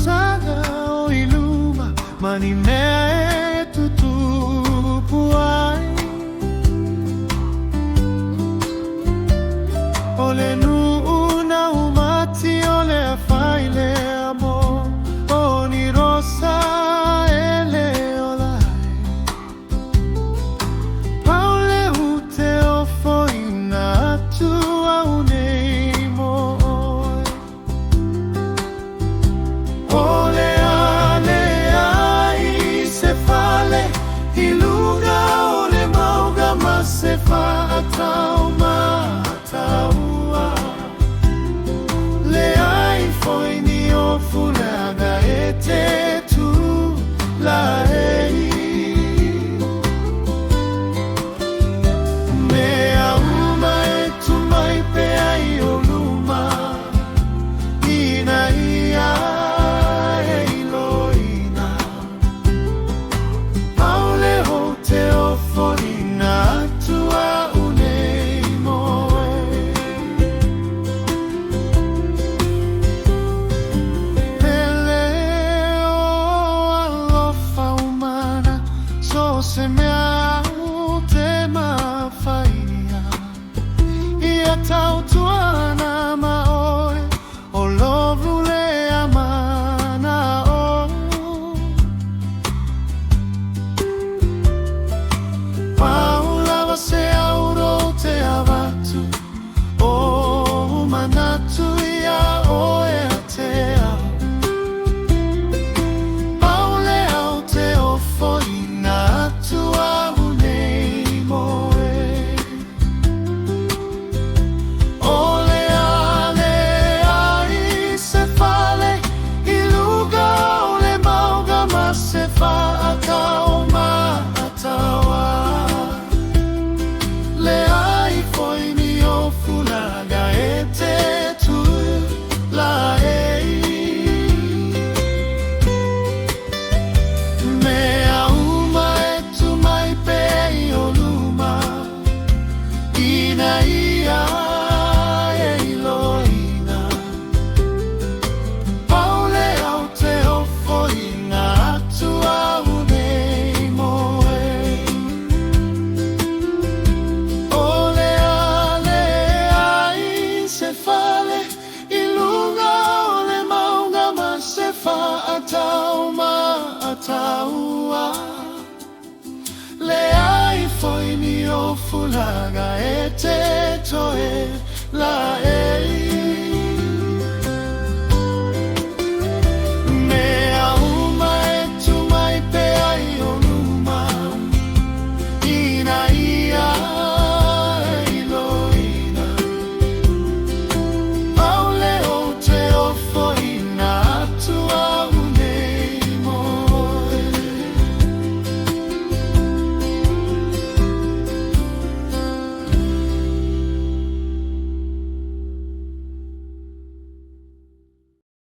saga o iluma manimea tutupuai ole nuuna umati ole afaile amo oni rosa ele olai paule ute ofo ina tua uneimo ole ale ai se fale iluga ole mauga ma se fa atauma ataua le ai foi ni ofulaga ete tu la ei mea uma e tu mai pe ai oluma ina ia e loina aule ho te oforina tua uneimo pele o alofa umana so se mea te mawhaia ia tau tuana ma oe o lovu le amana o paula se auro te avatu o manatu ia oe a te au paule au te ofo ina atua uneimo ole ale ai se fale iluga ole mauga ma se fa atauma ataua le ai foi ni ofulaga ete tu la ei mea uma e tu mai pe o luma ina ia e loina paule au te ofo ina atua uneimo ole ale ai se fale iluga ole mauga ma se fa atauma ataua le ai foi ni ofulaga e te toe la ei